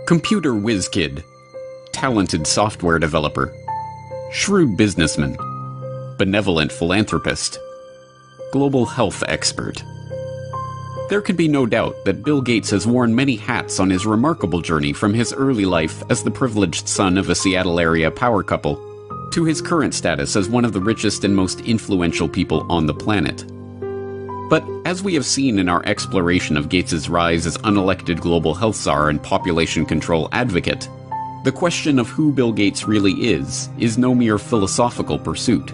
Computer whiz kid, talented software developer, shrewd businessman, benevolent philanthropist, global health expert. There can be no doubt that Bill Gates has worn many hats on his remarkable journey from his early life as the privileged son of a Seattle area power couple to his current status as one of the richest and most influential people on the planet. But as we have seen in our exploration of Gates' rise as unelected global health czar and population control advocate, the question of who Bill Gates really is no mere philosophical pursuit.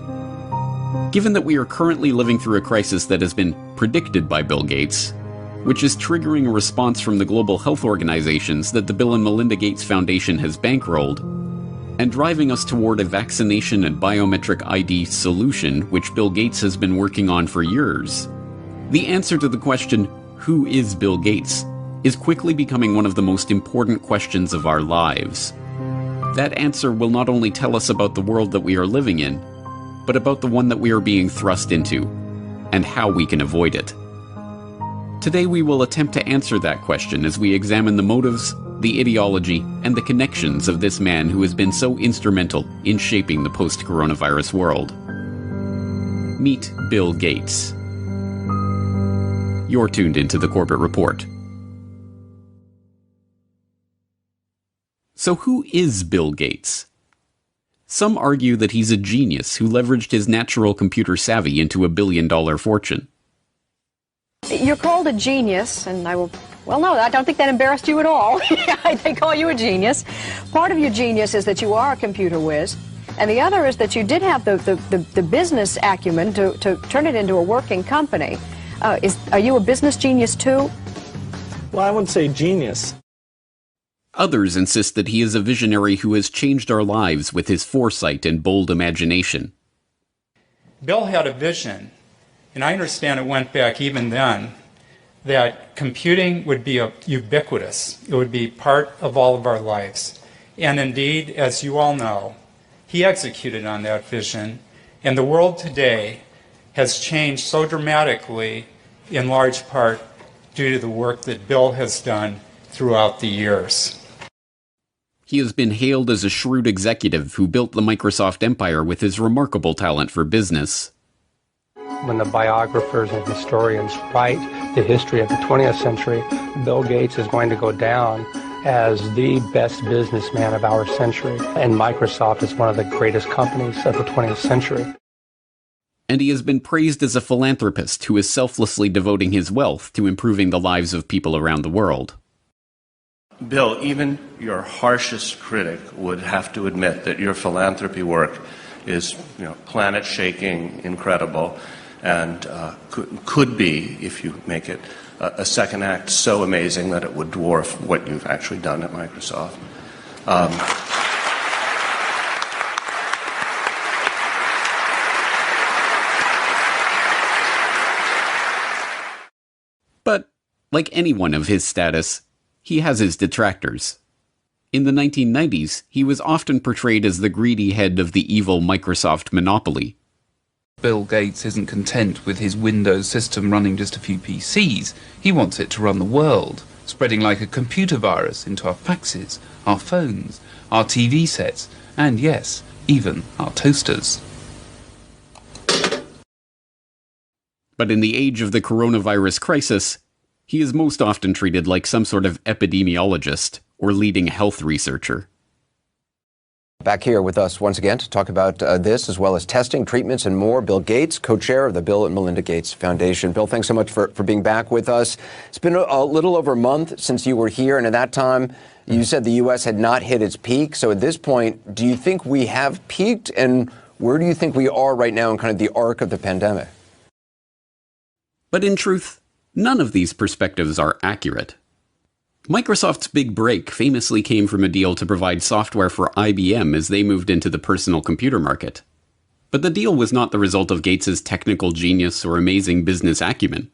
Given that we are currently living through a crisis that has been predicted by Bill Gates, which is triggering a response from the global health organizations that the Bill and Melinda Gates Foundation has bankrolled, and driving us toward a vaccination and biometric ID solution which Bill Gates has been working on for years, the answer to the question, who is Bill Gates, is quickly becoming one of the most important questions of our lives. That answer will not only tell us about the world that we are living in, but about the one that we are being thrust into, and how we can avoid it. Today we will attempt to answer that question as we examine the motives, the ideology, and the connections of this man who has been so instrumental in shaping the post-coronavirus world. Meet Bill Gates. You're tuned into the Corbett Report. So who is Bill Gates? Some argue that he's a genius who leveraged his natural computer savvy into a billion-dollar fortune. You're called a genius, and I don't think that embarrassed you at all. They call you a genius. Part of your genius is that you are a computer whiz, and the other is that you did have the business acumen to turn it into a working company. Are you a business genius too? Well, I wouldn't say genius. Others insist that he is a visionary who has changed our lives with his foresight and bold imagination. Bill had a vision, and I understand it went back even then, that computing would be ubiquitous. It would be part of all of our lives. And indeed, as you all know, he executed on that vision, and the world today has changed so dramatically, in large part due to the work that Bill has done throughout the years. He has been hailed as a shrewd executive who built the Microsoft empire with his remarkable talent for business. When the biographers and historians write the history of the 20th century, Bill Gates is going to go down as the best businessman of our century, and Microsoft is one of the greatest companies of the 20th century. And he has been praised as a philanthropist who is selflessly devoting his wealth to improving the lives of people around the world. Bill, even your harshest critic would have to admit that your philanthropy work is, planet-shaking, incredible, and could be, if you make it a second act, so amazing that it would dwarf what you've actually done at Microsoft. But, like anyone of his status, he has his detractors. In the 1990s, he was often portrayed as the greedy head of the evil Microsoft monopoly. Bill Gates isn't content with his Windows system running just a few PCs. He wants it to run the world, spreading like a computer virus into our faxes, our phones, our TV sets, and yes, even our toasters. But in the age of the coronavirus crisis, he is most often treated like some sort of epidemiologist or leading health researcher. Back here with us once again to talk about this, as well as testing, treatments, and more, Bill Gates, co-chair of the Bill and Melinda Gates Foundation. Bill, thanks so much for being back with us. It's been a little over a month since you were here, and at that time, you said the U.S. had not hit its peak. So at this point, do you think we have peaked, and where do you think we are right now in kind of the arc of the pandemic? But in truth, none of these perspectives are accurate. Microsoft's big break famously came from a deal to provide software for IBM as they moved into the personal computer market. But the deal was not the result of Gates' technical genius or amazing business acumen.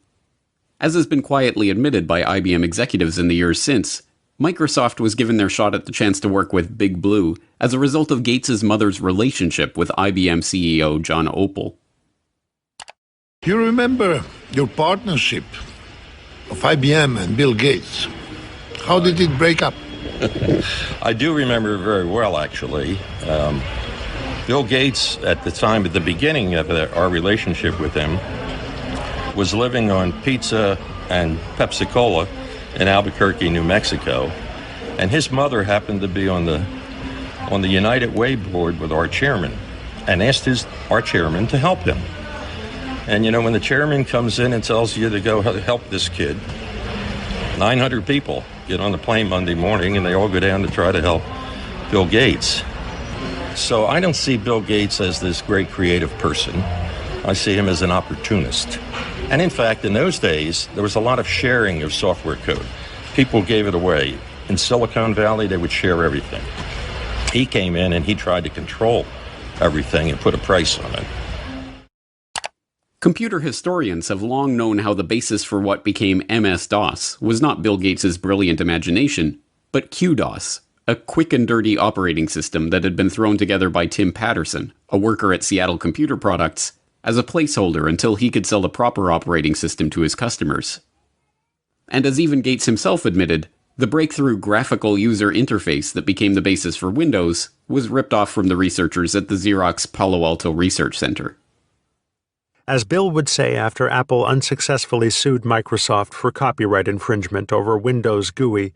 As has been quietly admitted by IBM executives in the years since, Microsoft was given their shot at the chance to work with Big Blue as a result of Gates' mother's relationship with IBM CEO John Opel. You remember your partnership of IBM and Bill Gates. How did it break up? I do remember very well, actually. Bill Gates, at the beginning of our relationship with him, was living on pizza and Pepsi-Cola in Albuquerque, New Mexico. And his mother happened to be on the United Way board with our chairman and asked our chairman to help him. And, you know, when the chairman comes in and tells you to go help this kid, 900 people get on the plane Monday morning and they all go down to try to help Bill Gates. So I don't see Bill Gates as this great creative person. I see him as an opportunist. And in fact, in those days, there was a lot of sharing of software code. People gave it away. In Silicon Valley, they would share everything. He came in and he tried to control everything and put a price on it. Computer historians have long known how the basis for what became MS-DOS was not Bill Gates' brilliant imagination, but QDOS, a quick and dirty operating system that had been thrown together by Tim Patterson, a worker at Seattle Computer Products, as a placeholder until he could sell the proper operating system to his customers. And as even Gates himself admitted, the breakthrough graphical user interface that became the basis for Windows was ripped off from the researchers at the Xerox Palo Alto Research Center. As Bill would say after Apple unsuccessfully sued Microsoft for copyright infringement over Windows GUI,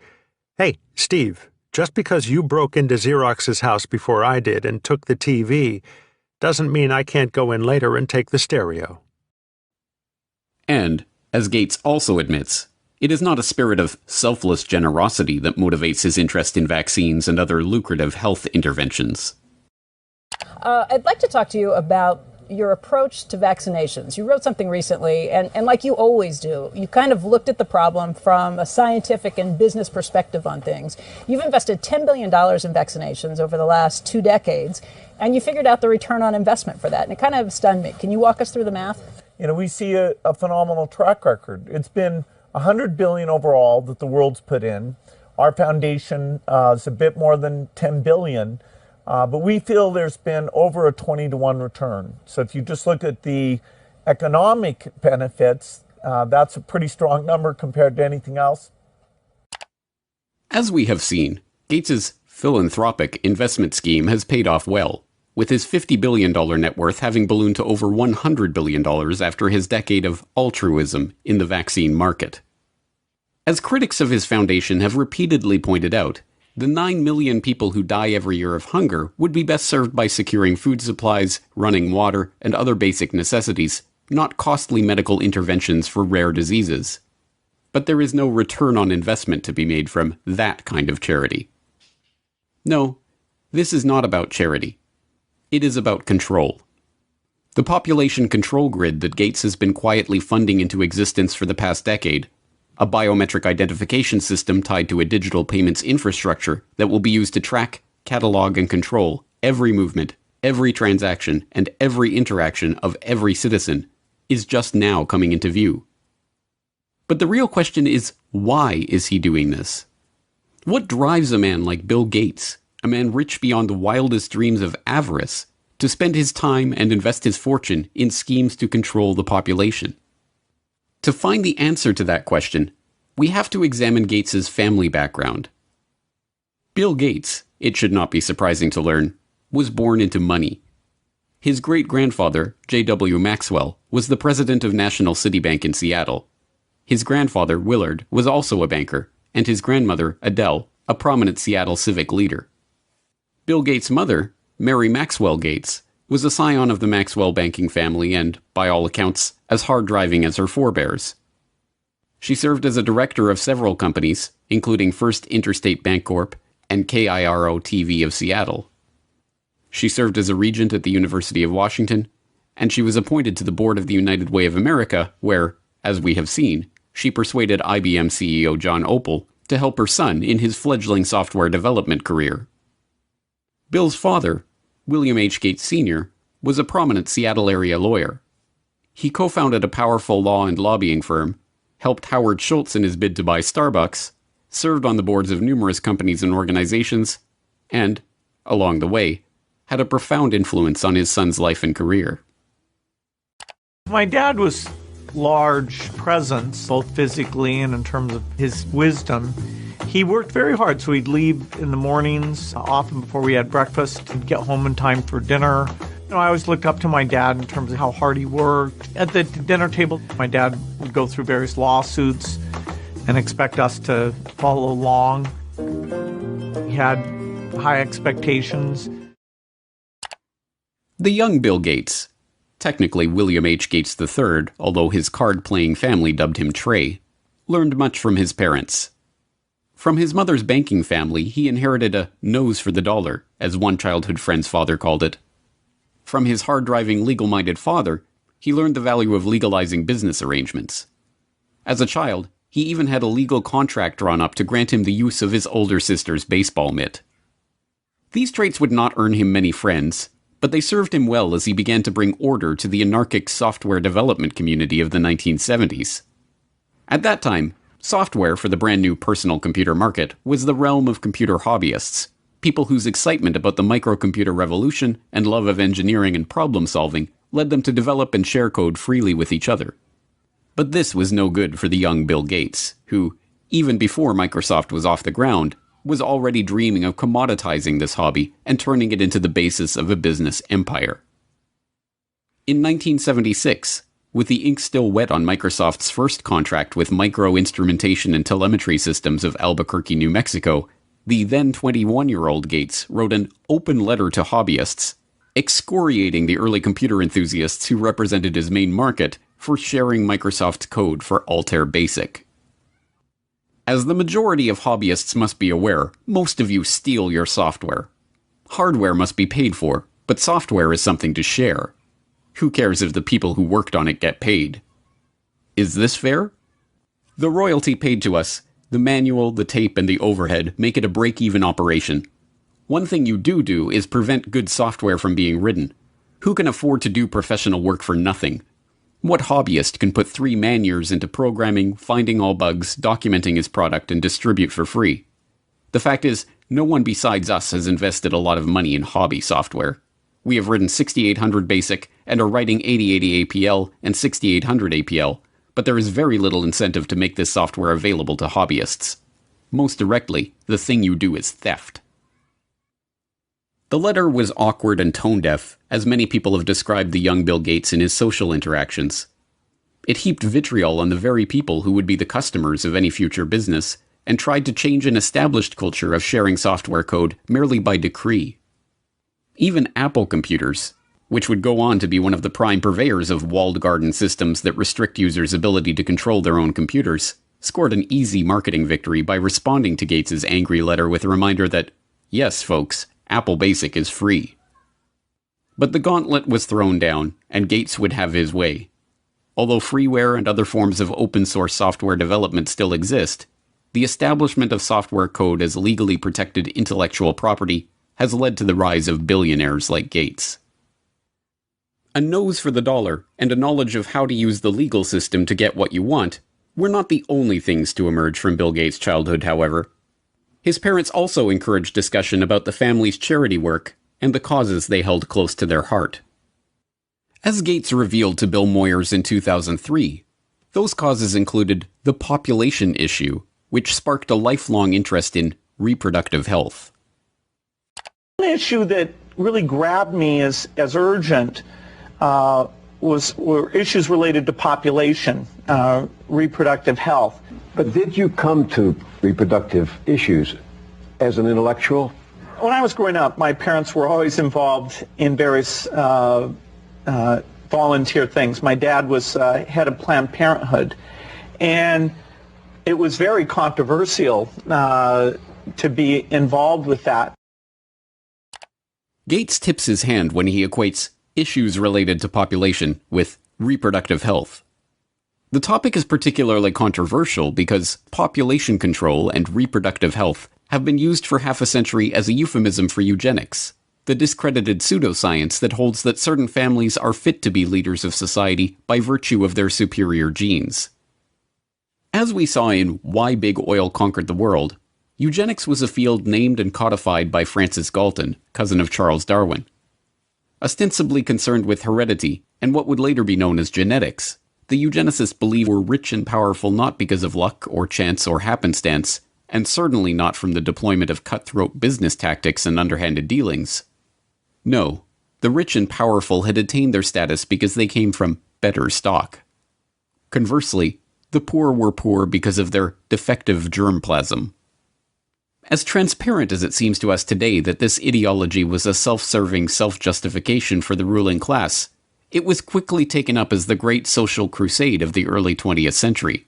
"Hey, Steve, just because you broke into Xerox's house before I did and took the TV doesn't mean I can't go in later and take the stereo." And, as Gates also admits, it is not a spirit of selfless generosity that motivates his interest in vaccines and other lucrative health interventions. I'd like to talk to you about your approach to vaccinations. You wrote something recently, and like you always do, you kind of looked at the problem from a scientific and business perspective on things. You've invested $10 billion in vaccinations over the last 2 decades, and you figured out the return on investment for that, and it kind of stunned me. Can you walk us through the math? You know, we see a phenomenal track record. It's been $100 billion overall that the world's put in. Our foundation is a bit more than $10 billion. But we feel there's been over a 20-to-1 return. So if you just look at the economic benefits, that's a pretty strong number compared to anything else. As we have seen, Gates's philanthropic investment scheme has paid off well, with his $50 billion net worth having ballooned to over $100 billion after his decade of altruism in the vaccine market. As critics of his foundation have repeatedly pointed out, the 9 million people who die every year of hunger would be best served by securing food supplies, running water, and other basic necessities, not costly medical interventions for rare diseases. But there is no return on investment to be made from that kind of charity. No, this is not about charity. It is about control. The population control grid that Gates has been quietly funding into existence for the past decade, a biometric identification system tied to a digital payments infrastructure that will be used to track, catalog, and control every movement, every transaction, and every interaction of every citizen, is just now coming into view. But the real question is, why is he doing this? What drives a man like Bill Gates, a man rich beyond the wildest dreams of avarice, to spend his time and invest his fortune in schemes to control the population? To find the answer to that question, we have to examine Gates's family background. Bill Gates, it should not be surprising to learn, was born into money. His great-grandfather, J.W. Maxwell, was the president of National City Bank in Seattle. His grandfather, Willard, was also a banker, and his grandmother, Adele, a prominent Seattle civic leader. Bill Gates' mother, Mary Maxwell Gates, was a scion of the Maxwell banking family and, by all accounts, as hard-driving as her forebears. She served as a director of several companies, including First Interstate Bancorp and KIRO-TV of Seattle. She served as a regent at the University of Washington, and she was appointed to the board of the United Way of America, where, as we have seen, she persuaded IBM CEO John Opel to help her son in his fledgling software development career. Bill's father, William H. Gates Sr., was a prominent Seattle area lawyer. He co-founded a powerful law and lobbying firm, helped Howard Schultz in his bid to buy Starbucks, served on the boards of numerous companies and organizations, and, along the way, had a profound influence on his son's life and career. My dad was large presence, both physically and in terms of his wisdom. He worked very hard, so he'd leave in the mornings, often before we had breakfast, and get home in time for dinner. I always looked up to my dad in terms of how hard he worked. At the dinner table, my dad would go through various lawsuits and expect us to follow along. He had high expectations. The young Bill Gates, technically William H. Gates III, although his card-playing family dubbed him Trey, learned much from his parents. From his mother's banking family, he inherited a nose for the dollar, as one childhood friend's father called it. From his hard-driving, legal-minded father, he learned the value of legalizing business arrangements. As a child, he even had a legal contract drawn up to grant him the use of his older sister's baseball mitt. These traits would not earn him many friends, but they served him well as he began to bring order to the anarchic software development community of the 1970s. At that time, software for the brand new personal computer market was the realm of computer hobbyists, people whose excitement about the microcomputer revolution and love of engineering and problem-solving led them to develop and share code freely with each other. But this was no good for the young Bill Gates, who, even before Microsoft was off the ground, was already dreaming of commoditizing this hobby and turning it into the basis of a business empire. In 1976, with the ink still wet on Microsoft's first contract with Micro Instrumentation and Telemetry Systems of Albuquerque, New Mexico, the then 21-year-old Gates wrote an open letter to hobbyists, excoriating the early computer enthusiasts who represented his main market for sharing Microsoft code for Altair Basic. As the majority of hobbyists must be aware, most of you steal your software. Hardware must be paid for, but software is something to share. Who cares if the people who worked on it get paid? Is this fair? The royalty paid to us, the manual, the tape, and the overhead make it a break-even operation. One thing you do is prevent good software from being written. Who can afford to do professional work for nothing? What hobbyist can put 3 man-years into programming, finding all bugs, documenting his product, and distribute for free? The fact is, no one besides us has invested a lot of money in hobby software. We have written 6800 BASIC and are writing 8080 APL and 6800 APL, but there is very little incentive to make this software available to hobbyists. Most directly, the thing you do is theft. The letter was awkward and tone-deaf, as many people have described the young Bill Gates in his social interactions. It heaped vitriol on the very people who would be the customers of any future business, and tried to change an established culture of sharing software code merely by decree. Even Apple computers, which would go on to be one of the prime purveyors of walled garden systems that restrict users' ability to control their own computers, scored an easy marketing victory by responding to Gates' angry letter with a reminder that, yes, folks, Apple Basic is free. But the gauntlet was thrown down, and Gates would have his way. Although freeware and other forms of open-source software development still exist, the establishment of software code as legally protected intellectual property has led to the rise of billionaires like Gates. A nose for the dollar and a knowledge of how to use the legal system to get what you want were not the only things to emerge from Bill Gates' childhood, however. His parents also encouraged discussion about the family's charity work and the causes they held close to their heart. As Gates revealed to Bill Moyers in 2003, those causes included the population issue, which sparked a lifelong interest in reproductive health. One issue that really grabbed me as urgent were issues related to population, reproductive health. But did you come to reproductive issues as an intellectual? When I was growing up, my parents were always involved in various volunteer things. My dad was head of Planned Parenthood, and it was very controversial to be involved with that. Gates tips his hand when he equates issues related to population with reproductive health. The topic is particularly controversial because population control and reproductive health have been used for half a century as a euphemism for eugenics, the discredited pseudoscience that holds that certain families are fit to be leaders of society by virtue of their superior genes. As we saw in Why Big Oil Conquered the World, eugenics was a field named and codified by Francis Galton, cousin of Charles Darwin. Ostensibly concerned with heredity and what would later be known as genetics, the eugenicists believed we're rich and powerful not because of luck or chance or happenstance, and certainly not from the deployment of cutthroat business tactics and underhanded dealings. No, the rich and powerful had attained their status because they came from better stock. Conversely, the poor were poor because of their defective germplasm. As transparent as it seems to us today that this ideology was a self-serving self-justification for the ruling class, it was quickly taken up as the great social crusade of the early 20th century.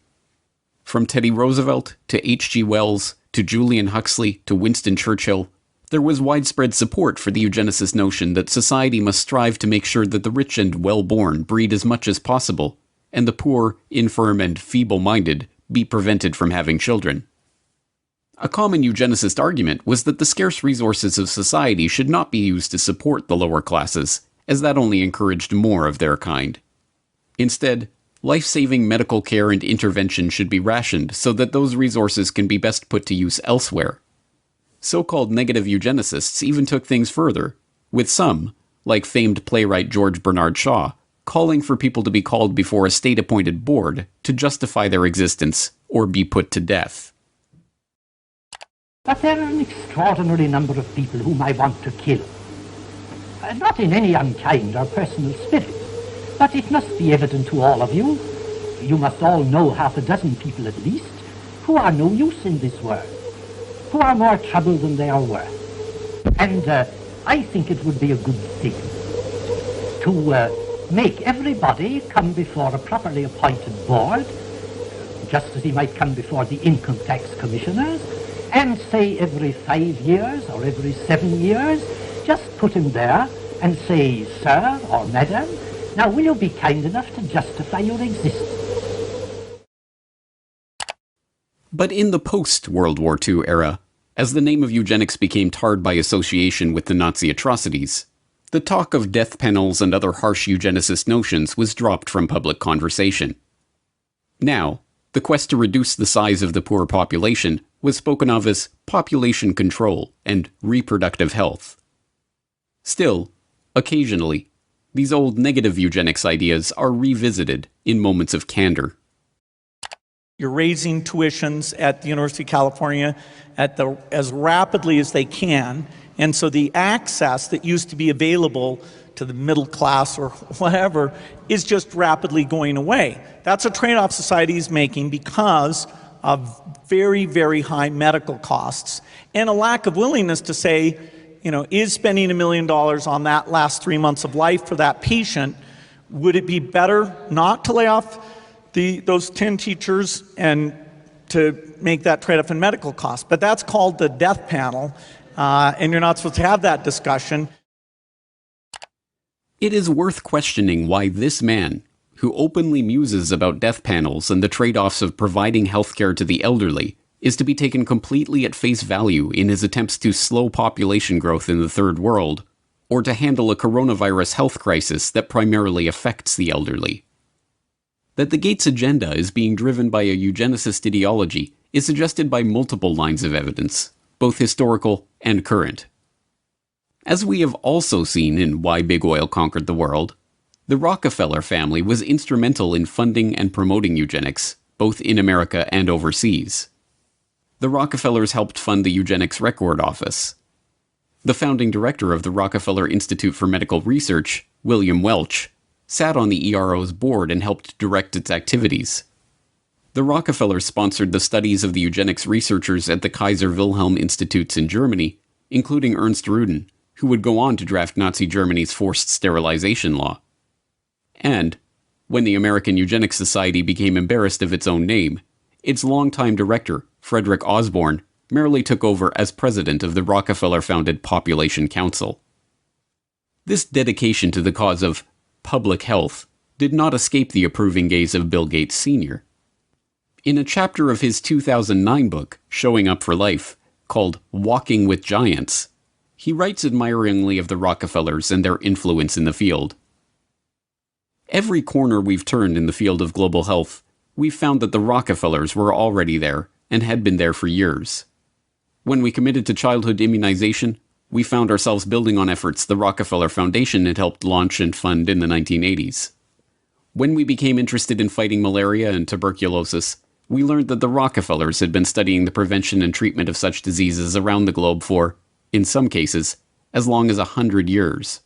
From Teddy Roosevelt to H.G. Wells to Julian Huxley to Winston Churchill, there was widespread support for the eugenicist notion that society must strive to make sure that the rich and well-born breed as much as possible, and the poor, infirm, and feeble-minded be prevented from having children. A common eugenicist argument was that the scarce resources of society should not be used to support the lower classes, as that only encouraged more of their kind. Instead, life-saving medical care and intervention should be rationed so that those resources can be best put to use elsewhere. So-called negative eugenicists even took things further, with some, like famed playwright George Bernard Shaw, calling for people to be called before a state-appointed board to justify their existence or be put to death. But there are an extraordinary number of people whom I want to kill. Not in any unkind or personal spirit, but it must be evident to all of you, you must all know half a dozen people at least, who are no use in this world, who are more trouble than they are worth. And I think it would be a good thing to make everybody come before a properly appointed board, just as he might come before the income tax commissioners, and say every 5 years or every 7 years, just put him there and say, sir or madam, now will you be kind enough to justify your existence? But in the post-World War II era, as the name of eugenics became tarred by association with the Nazi atrocities, the talk of death panels and other harsh eugenicist notions was dropped from public conversation. Now, the quest to reduce the size of the poor population was spoken of as population control and reproductive health. Still, occasionally, these old negative eugenics ideas are revisited in moments of candor. You're raising tuitions at the University of California as rapidly as they can, and so the access that used to be available to the middle class or whatever is just rapidly going away. That's a trade-off society is making because of very, very high medical costs and a lack of willingness to say, you know, is spending $1 million on that last 3 months of life for that patient, would it be better not to lay off those 10 teachers and to make that trade-off in medical costs? But that's called the death panel, and you're not supposed to have that discussion. It is worth questioning why this man, who openly muses about death panels and the trade-offs of providing healthcare to the elderly, is to be taken completely at face value in his attempts to slow population growth in the Third World, or to handle a coronavirus health crisis that primarily affects the elderly. That the Gates agenda is being driven by a eugenicist ideology is suggested by multiple lines of evidence, both historical and current. As we have also seen in Why Big Oil Conquered the World, the Rockefeller family was instrumental in funding and promoting eugenics, both in America and overseas. The Rockefellers helped fund the Eugenics Record Office. The founding director of the Rockefeller Institute for Medical Research, William Welch, sat on the ERO's board and helped direct its activities. The Rockefellers sponsored the studies of the eugenics researchers at the Kaiser Wilhelm Institutes in Germany, including Ernst Rudin, who would go on to draft Nazi Germany's forced sterilization law. And, when the American Eugenics Society became embarrassed of its own name, its longtime director, Frederick Osborne, merely took over as president of the Rockefeller-founded Population Council. This dedication to the cause of public health did not escape the approving gaze of Bill Gates Sr. In a chapter of his 2009 book, Showing Up for Life, called Walking with Giants, he writes admiringly of the Rockefellers and their influence in the field. Every corner we've turned in the field of global health, we've found that the Rockefellers were already there and had been there for years. When we committed to childhood immunization, we found ourselves building on efforts the Rockefeller Foundation had helped launch and fund in the 1980s. When we became interested in fighting malaria and tuberculosis, we learned that the Rockefellers had been studying the prevention and treatment of such diseases around the globe for, in some cases, as long as 100 years.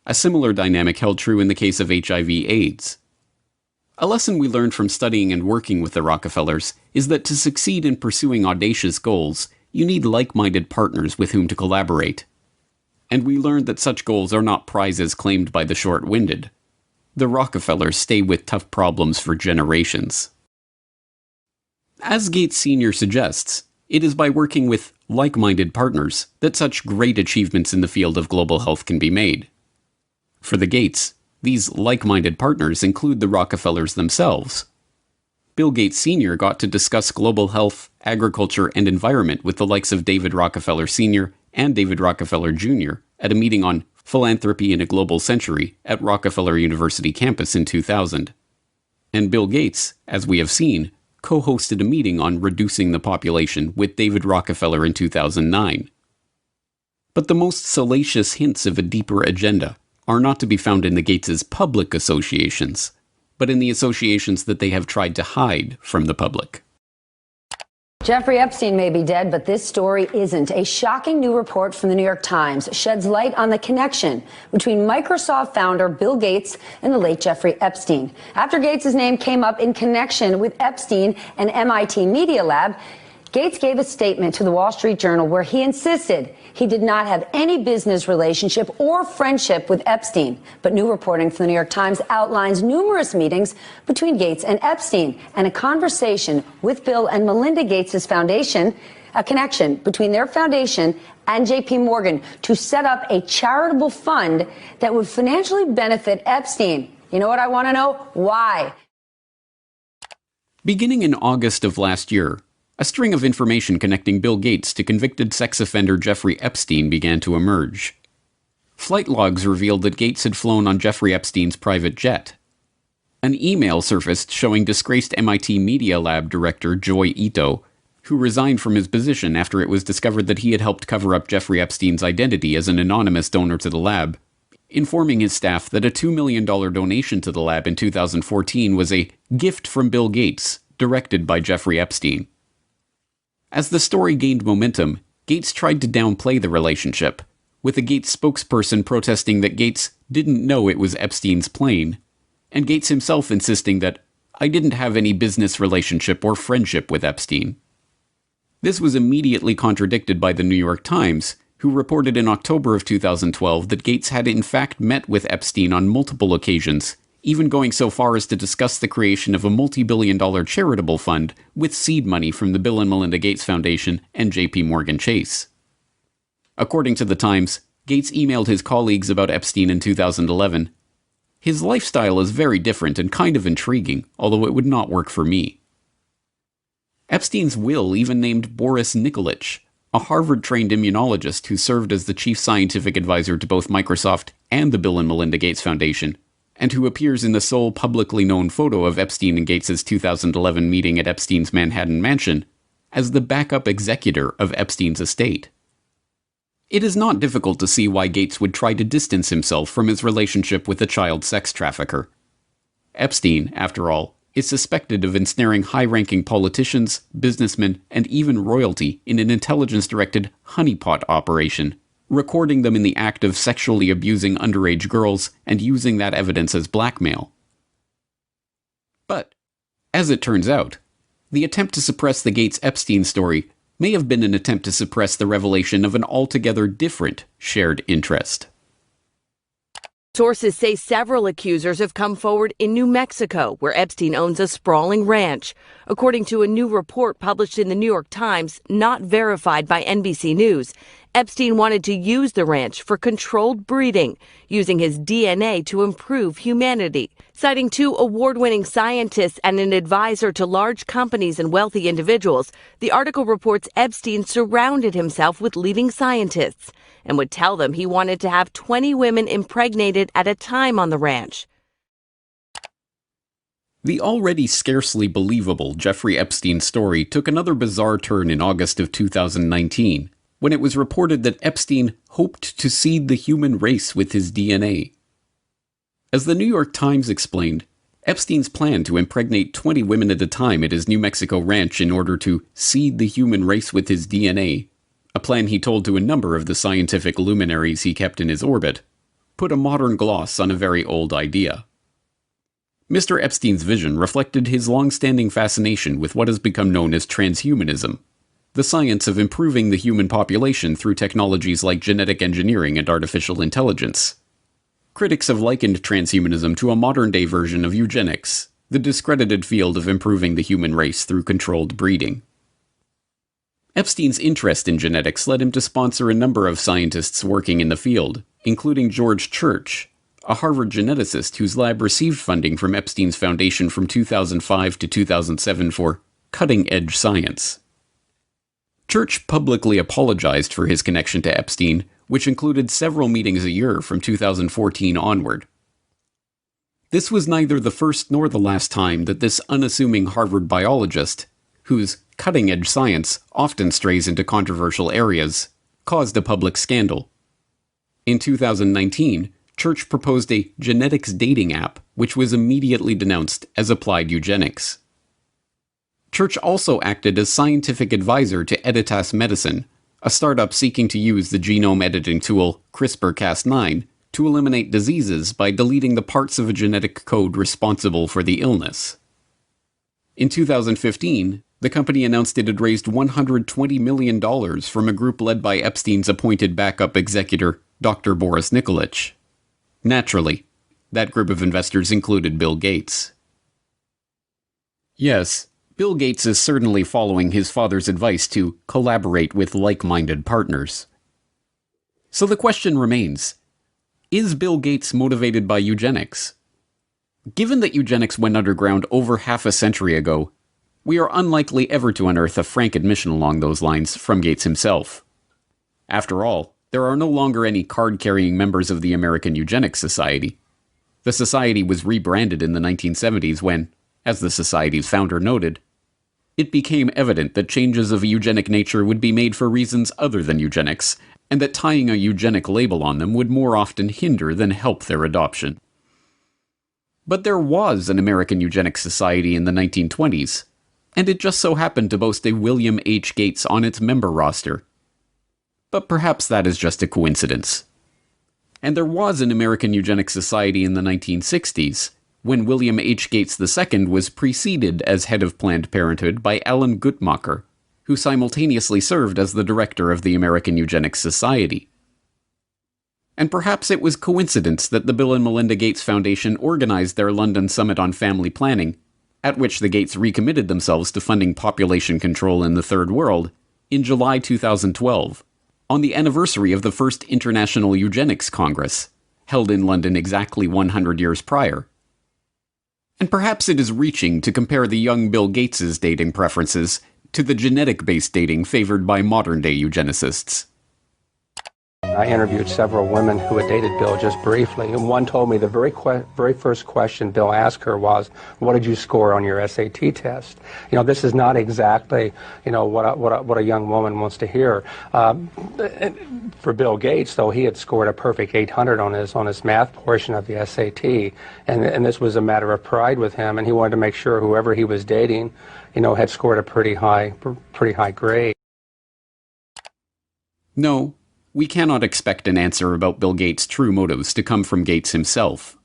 A similar dynamic held true in the case of HIV/AIDS. A lesson we learned from studying and working with the Rockefellers is that to succeed in pursuing audacious goals, you need like-minded partners with whom to collaborate. And we learned that such goals are not prizes claimed by the short-winded. The Rockefellers stay with tough problems for generations. As Gates Sr. suggests, it is by working with like-minded partners that such great achievements in the field of global health can be made. For the Gates, these like-minded partners include the Rockefellers themselves. Bill Gates Sr. got to discuss global health, agriculture, and environment with the likes of David Rockefeller Sr. and David Rockefeller Jr. at a meeting on Philanthropy in a Global Century at Rockefeller University campus in 2000. And Bill Gates, as we have seen, co-hosted a meeting on reducing the population with David Rockefeller in 2009. But the most salacious hints of a deeper agenda are not to be found in the Gates' public associations, but in the associations that they have tried to hide from the public. Jeffrey Epstein may be dead, but this story isn't. A shocking new report from the New York Times sheds light on the connection between Microsoft founder Bill Gates and the late Jeffrey Epstein. After Gates' name came up in connection with Epstein and MIT Media Lab, Gates gave a statement to the Wall Street Journal where he insisted he did not have any business relationship or friendship with Epstein. But new reporting from the New York Times outlines numerous meetings between Gates and Epstein and a conversation with Bill and Melinda Gates' foundation, a connection between their foundation and J.P. Morgan to set up a charitable fund that would financially benefit Epstein. You know what I want to know? Why? Beginning in August of last year, a string of information connecting Bill Gates to convicted sex offender Jeffrey Epstein began to emerge. Flight logs revealed that Gates had flown on Jeffrey Epstein's private jet. An email surfaced showing disgraced MIT Media Lab director Joi Ito, who resigned from his position after it was discovered that he had helped cover up Jeffrey Epstein's identity as an anonymous donor to the lab, informing his staff that a $2 million donation to the lab in 2014 was a gift from Bill Gates, directed by Jeffrey Epstein. As the story gained momentum, Gates tried to downplay the relationship, with a Gates spokesperson protesting that Gates didn't know it was Epstein's plane, and Gates himself insisting that I didn't have any business relationship or friendship with Epstein. This was immediately contradicted by the New York Times, who reported in October of 2012 that Gates had in fact met with Epstein on multiple occasions, even going so far as to discuss the creation of a multi-billion-dollar charitable fund with seed money from the Bill and Melinda Gates Foundation and J.P. Morgan Chase. According to the Times, Gates emailed his colleagues about Epstein in 2011. His lifestyle is very different and kind of intriguing, although it would not work for me. Epstein's will even named Boris Nikolic, a Harvard-trained immunologist who served as the chief scientific advisor to both Microsoft and the Bill and Melinda Gates Foundation, and who appears in the sole publicly known photo of Epstein and Gates' 2011 meeting at Epstein's Manhattan mansion, as the backup executor of Epstein's estate. It is not difficult to see why Gates would try to distance himself from his relationship with a child sex trafficker. Epstein, after all, is suspected of ensnaring high-ranking politicians, businessmen, and even royalty in an intelligence-directed honeypot operation, recording them in the act of sexually abusing underage girls and using that evidence as blackmail. But, as it turns out, the attempt to suppress the Gates-Epstein story may have been an attempt to suppress the revelation of an altogether different shared interest. Sources say several accusers have come forward in New Mexico, where Epstein owns a sprawling ranch. According to a new report published in the New York Times, not verified by NBC News, Epstein wanted to use the ranch for controlled breeding, using his DNA to improve humanity. Citing 2 award-winning scientists and an advisor to large companies and wealthy individuals, the article reports Epstein surrounded himself with leading scientists and would tell them he wanted to have 20 women impregnated at a time on the ranch. The already scarcely believable Jeffrey Epstein story took another bizarre turn in August of 2019, when it was reported that Epstein hoped to seed the human race with his DNA. As the New York Times explained, Epstein's plan to impregnate 20 women at a time at his New Mexico ranch in order to seed the human race with his DNA, a plan he told to a number of the scientific luminaries he kept in his orbit, put a modern gloss on a very old idea. Mr. Epstein's vision reflected his long-standing fascination with what has become known as transhumanism, the science of improving the human population through technologies like genetic engineering and artificial intelligence. Critics have likened transhumanism to a modern-day version of eugenics, the discredited field of improving the human race through controlled breeding. Epstein's interest in genetics led him to sponsor a number of scientists working in the field, including George Church, a Harvard geneticist whose lab received funding from Epstein's foundation from 2005 to 2007 for cutting-edge science. Church publicly apologized for his connection to Epstein, which included several meetings a year from 2014 onward. This was neither the first nor the last time that this unassuming Harvard biologist, whose cutting-edge science often strays into controversial areas, caused a public scandal. In 2019, Church proposed a genetics dating app, which was immediately denounced as applied eugenics. Church also acted as scientific advisor to Editas Medicine, a startup seeking to use the genome editing tool CRISPR-Cas9 to eliminate diseases by deleting the parts of a genetic code responsible for the illness. In 2015, the company announced it had raised $120 million from a group led by Epstein's appointed backup executor, Dr. Boris Nikolic. Naturally, that group of investors included Bill Gates. Yes, Bill Gates is certainly following his father's advice to collaborate with like-minded partners. So the question remains, is Bill Gates motivated by eugenics? Given that eugenics went underground over half a century ago, we are unlikely ever to unearth a frank admission along those lines from Gates himself. After all, there are no longer any card-carrying members of the American Eugenics Society. The society was rebranded in the 1970s when, as the society's founder noted, it became evident that changes of a eugenic nature would be made for reasons other than eugenics, and that tying a eugenic label on them would more often hinder than help their adoption. But there was an American Eugenics Society in the 1920s, and it just so happened to boast a William H. Gates on its member roster. But perhaps that is just a coincidence. And there was an American Eugenics Society in the 1960s, when William H. Gates II was preceded as head of Planned Parenthood by Alan Guttmacher, who simultaneously served as the director of the American Eugenics Society. And perhaps it was coincidence that the Bill and Melinda Gates Foundation organized their London Summit on Family Planning, at which the Gates recommitted themselves to funding population control in the Third World, in July 2012, on the anniversary of the first International Eugenics Congress, held in London exactly 100 years prior. And perhaps it is reaching to compare the young Bill Gates' dating preferences to the genetic-based dating favored by modern-day eugenicists. I interviewed several women who had dated Bill just briefly, and one told me the very first question Bill asked her was, "What did you score on your SAT test?" You know, this is not exactly, you know, what a young woman wants to hear. For Bill Gates, though, he had scored a perfect 800 on his math portion of the SAT, and this was a matter of pride with him, and he wanted to make sure whoever he was dating, you know, had scored a pretty high grade. No. We cannot expect an answer about Bill Gates' true motives to come from Gates himself.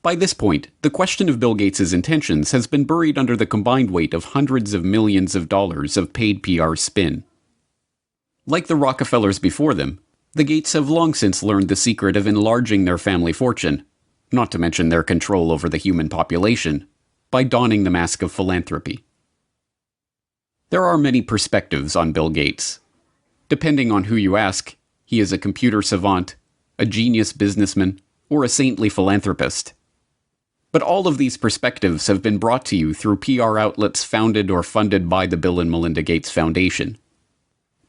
By this point, the question of Bill Gates' intentions has been buried under the combined weight of hundreds of millions of dollars of paid PR spin. Like the Rockefellers before them, the Gates have long since learned the secret of enlarging their family fortune, not to mention their control over the human population, by donning the mask of philanthropy. There are many perspectives on Bill Gates. Depending on who you ask, he is a computer savant, a genius businessman, or a saintly philanthropist. But all of these perspectives have been brought to you through PR outlets founded or funded by the Bill and Melinda Gates Foundation.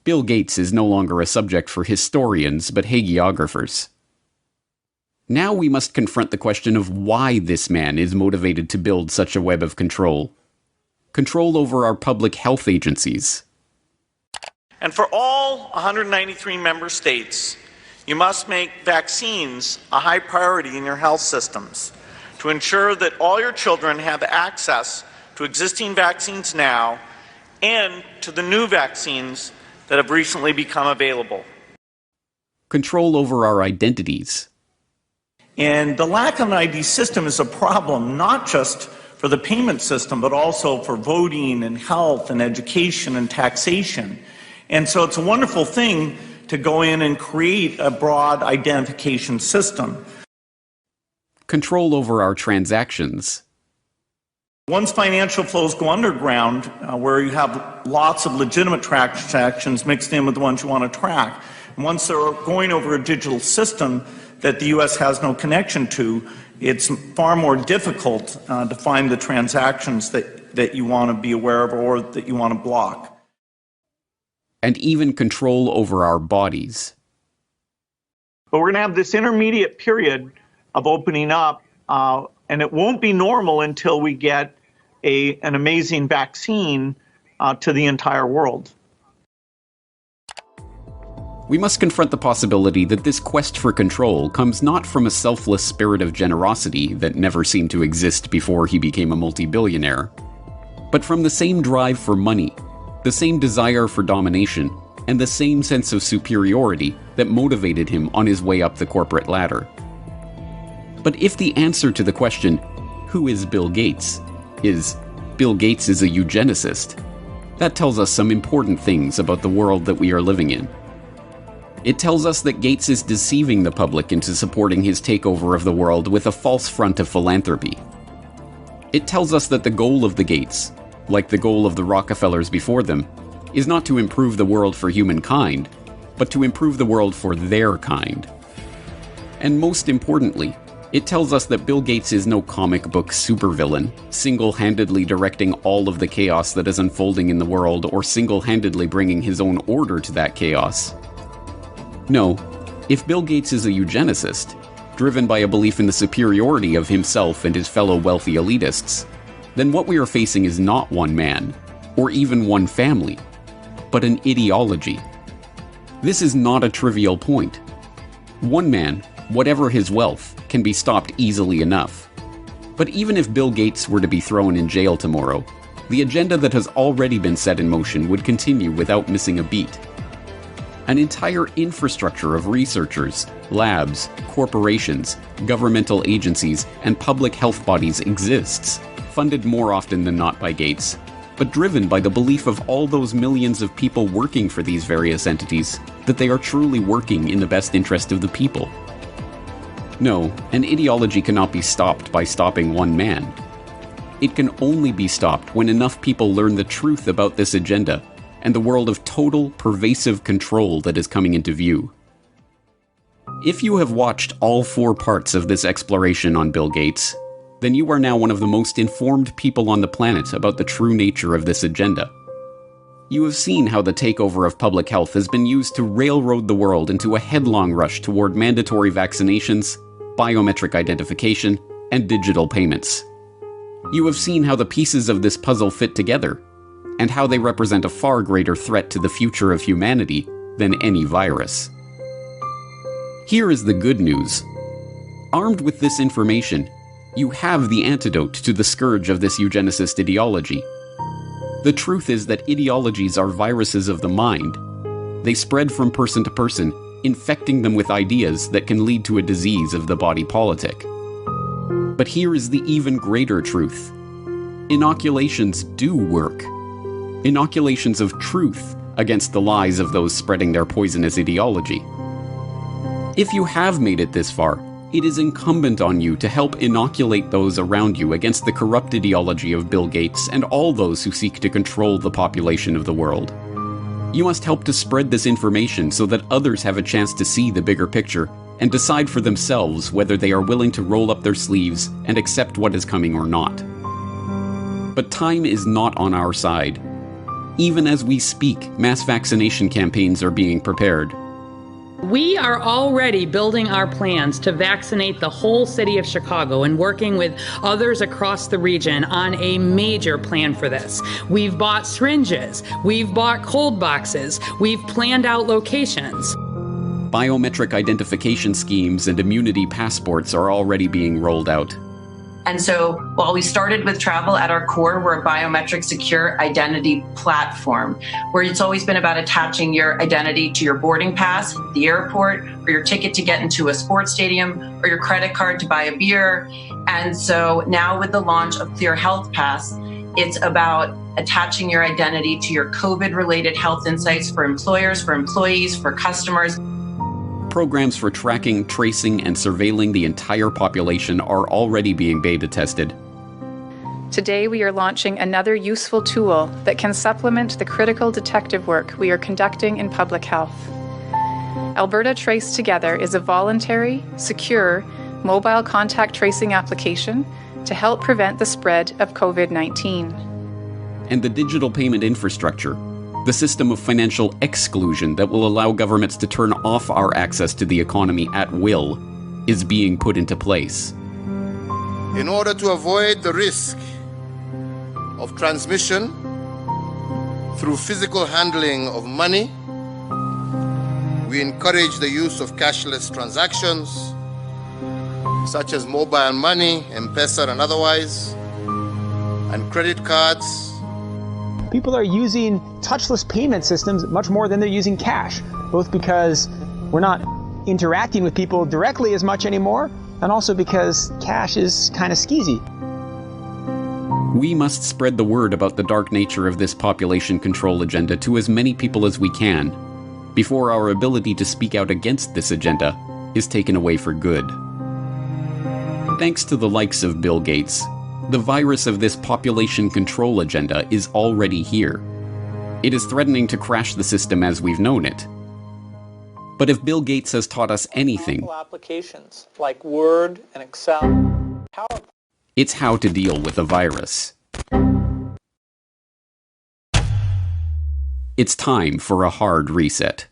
Bill Gates is no longer a subject for historians but hagiographers. Now we must confront the question of why this man is motivated to build such a web of control. Control over our public health agencies. And for all 193 member states, you must make vaccines a high priority in your health systems. to ensure that all your children have access to existing vaccines now and to the new vaccines that have recently become available. Control over our identities. And the lack of an ID system is a problem, not just for the payment system, but also for voting and health and education and taxation. And so it's a wonderful thing to go in and create a broad identification system. Control over our transactions. Once financial flows go underground, where you have lots of legitimate transactions mixed in with the ones you want to track, and once they're going over a digital system that the U.S. has no connection to, it's far more difficult to find the transactions that you want to be aware of or that you want to block. And even control over our bodies. But we're going to have this intermediate period of opening up, and it won't be normal until we get an amazing vaccine to the entire world. We must confront the possibility that this quest for control comes not from a selfless spirit of generosity that never seemed to exist before he became a multi-billionaire, but from the same drive for money, the same desire for domination, and the same sense of superiority that motivated him on his way up the corporate ladder. But if the answer to the question, who is Bill Gates, is Bill Gates is a eugenicist, that tells us some important things about the world that we are living in. It tells us that Gates is deceiving the public into supporting his takeover of the world with a false front of philanthropy. It tells us that the goal of the Gates, like the goal of the Rockefellers before them, is not to improve the world for humankind, but to improve the world for their kind. And most importantly, it tells us that Bill Gates is no comic book supervillain, single-handedly directing all of the chaos that is unfolding in the world or single-handedly bringing his own order to that chaos. No, if Bill Gates is a eugenicist, driven by a belief in the superiority of himself and his fellow wealthy elitists, then what we are facing is not one man, or even one family, but an ideology. This is not a trivial point. One man, whatever his wealth, can be stopped easily enough. But even if Bill Gates were to be thrown in jail tomorrow, the agenda that has already been set in motion would continue without missing a beat. An entire infrastructure of researchers, labs, corporations, governmental agencies, and public health bodies exists, funded more often than not by Gates, but driven by the belief of all those millions of people working for these various entities that they are truly working in the best interest of the people. No, an ideology cannot be stopped by stopping one man. It can only be stopped when enough people learn the truth about this agenda and the world of total, pervasive control that is coming into view. If you have watched all 4 parts of this exploration on Bill Gates, then you are now one of the most informed people on the planet about the true nature of this agenda. You have seen how the takeover of public health has been used to railroad the world into a headlong rush toward mandatory vaccinations, biometric identification, and digital payments. You have seen how the pieces of this puzzle fit together, and how they represent a far greater threat to the future of humanity than any virus. Here is the good news. Armed with this information, you have the antidote to the scourge of this eugenicist ideology. The truth is that ideologies are viruses of the mind. They spread from person to person, infecting them with ideas that can lead to a disease of the body politic. But here is the even greater truth. Inoculations do work. Inoculations of truth against the lies of those spreading their poisonous ideology. If you have made it this far, it is incumbent on you to help inoculate those around you against the corrupt ideology of Bill Gates and all those who seek to control the population of the world. You must help to spread this information so that others have a chance to see the bigger picture and decide for themselves whether they are willing to roll up their sleeves and accept what is coming or not. But time is not on our side. Even as we speak, mass vaccination campaigns are being prepared. We are already building our plans to vaccinate the whole city of Chicago and working with others across the region on a major plan for this. We've bought syringes, we've bought cold boxes, we've planned out locations. Biometric identification schemes and immunity passports are already being rolled out. And so while we started with travel at our core, we're a biometric secure identity platform where it's always been about attaching your identity to your boarding pass at the airport, or your ticket to get into a sports stadium, or your credit card to buy a beer. And so now with the launch of Clear Health Pass, it's about attaching your identity to your COVID-related health insights for employers, for employees, for customers. Programs for tracking, tracing, and surveilling the entire population are already being beta tested. Today we are launching another useful tool that can supplement the critical detective work we are conducting in public health. Alberta Trace Together is a voluntary, secure, mobile contact tracing application to help prevent the spread of COVID-19. And the digital payment infrastructure, the system of financial exclusion that will allow governments to turn off our access to the economy at will, is being put into place. In order to avoid the risk of transmission through physical handling of money, we encourage the use of cashless transactions, such as mobile money, M-Pesa and otherwise, and credit cards. People are using touchless payment systems much more than they're using cash, both because we're not interacting with people directly as much anymore, and also because cash is kind of skeezy. We must spread the word about the dark nature of this population control agenda to as many people as we can, before our ability to speak out against this agenda is taken away for good. Thanks to the likes of Bill Gates, the virus of this population control agenda is already here. It is threatening to crash the system as we've known it. But if Bill Gates has taught us anything, applications like Word and Excel, PowerPoint, it's how to deal with a virus. It's time for a hard reset.